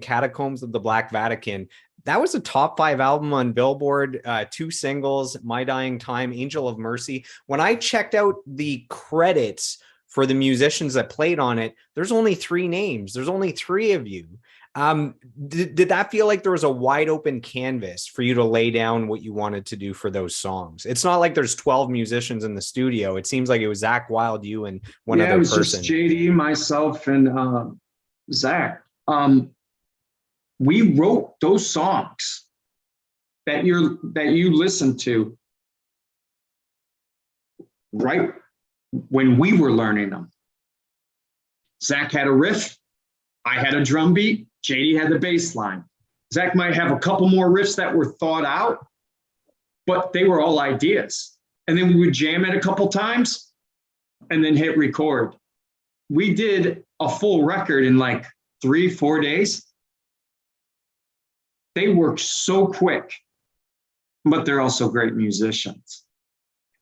Catacombs of the Black Vatican. That was a top 5 album on Billboard, 2 singles, My Dying Time, Angel of Mercy. When I checked out the credits for the musicians that played on it, there's only 3 names. There's only 3 of you. Did that feel like there was a wide open canvas for you to lay down what you wanted to do for those songs? It's not like there's 12 musicians in the studio. It seems like it was Zach Wild, you, and one other person. Yeah, it was just JD, myself, and Zach. We wrote those songs that you listen to right when we were learning them. Zach had a riff, I had a drum beat, JD had the bass line. Zach might have a couple more riffs that were thought out, but they were all ideas. And then we would jam it a couple times and then hit record. We did a full record in like 3-4 days. They work so quick, but they're also great musicians.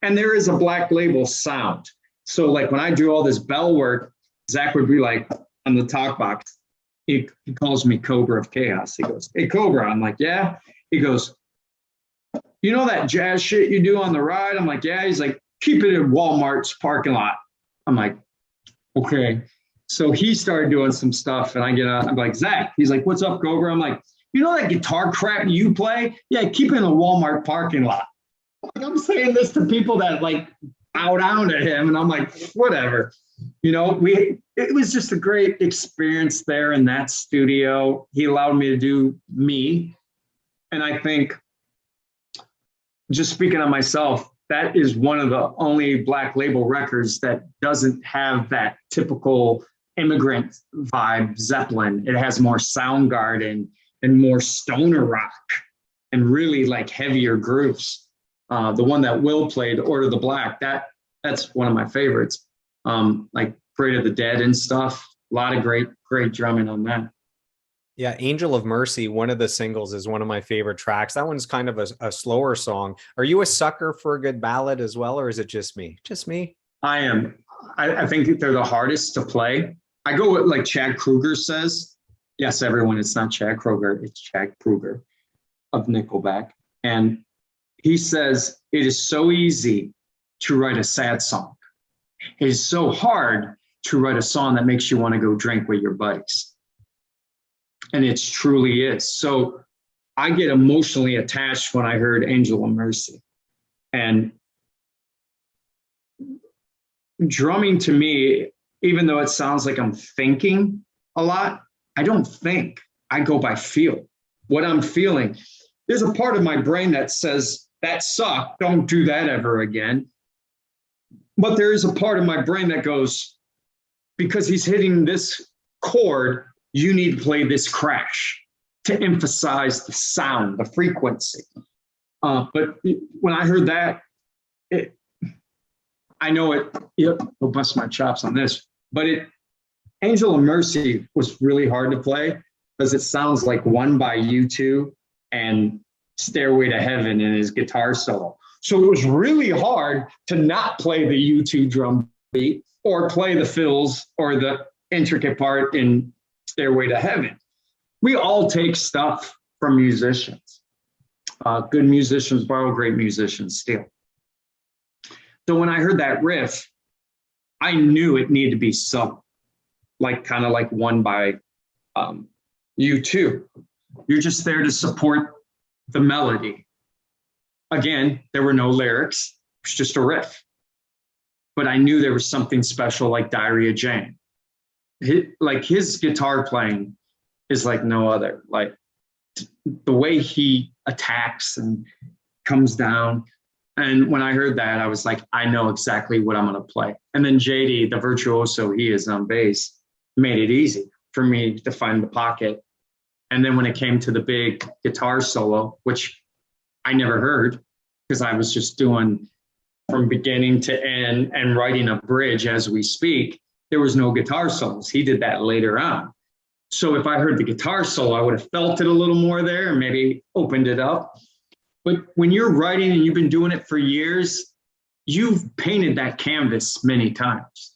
And there is a Black Label sound. So like when I do all this bell work, Zach would be like on the talk box, he calls me Cobra of Chaos. He goes, "Hey, Cobra." I'm like, "Yeah." He goes, "You know that jazz shit you do on the ride?" I'm like, "Yeah." He's like, "Keep it in Walmart's parking lot." I'm like, "Okay." So he started doing some stuff and I get out, I'm like, "Zach." He's like, "What's up, Cobra?" I'm like, "You know that guitar crap you play? Yeah, keep it in a Walmart parking lot." Like, I'm saying this to people that like bow down to him, and I'm like, whatever. You know, it was just a great experience there in that studio. He allowed me to do me. And I think, just speaking of myself, that is one of the only Black Label records that doesn't have that typical immigrant vibe, Zeppelin. It has more Soundgarden and more stoner rock and really like heavier grooves. The one that Will played, Order the Black, that's one of my favorites. Like Parade of the Dead and stuff. A lot of great drumming on that. Yeah, Angel of Mercy, one of the singles, is one of my favorite tracks. That one's kind of a slower song. Are you a sucker for a good ballad as well, or is it just me? Just me? I am. I think they're the hardest to play. I go with like Chad Kroeger says. Yes, everyone, it's not Chad Kroeger, it's Chad Kroeger of Nickelback. And he says, "It is so easy to write a sad song. It is so hard to write a song that makes you want to go drink with your buddies." And it truly is. So I get emotionally attached when I heard Angel of Mercy. And drumming to me, even though it sounds like I'm thinking a lot, I don't think. I go by feel. What I'm feeling. There's a part of my brain that says, "That sucked. Don't do that ever again." But there is a part of my brain that goes, "Because he's hitting this chord, you need to play this crash to emphasize the sound, the frequency." But when I heard that, I know it, yep, I'll bust my chops on this, but Angel of Mercy was really hard to play because it sounds like One by U2 and Stairway to Heaven in his guitar solo. So it was really hard to not play the U2 drum beat or play the fills or the intricate part in Stairway to Heaven. We all take stuff from musicians. Good musicians borrow, great musicians steal. So when I heard that riff, I knew it needed to be sung, like kind of like One by U2. You're just there to support the melody. Again, there were no lyrics. It was just a riff. But I knew there was something special like Diary of Jane. His guitar playing is like no other. Like the way he attacks and comes down. And when I heard that, I was like, I know exactly what I'm going to play. And then JD, the virtuoso he is on bass, made it easy for me to find the pocket. And then when it came to the big guitar solo, which I never heard because I was just doing from beginning to end and writing a bridge as we speak, there was no guitar solos. He did that later on. So if I heard the guitar solo, I would have felt it a little more there and maybe opened it up. But when you're writing and you've been doing it for years, you've painted that canvas many times.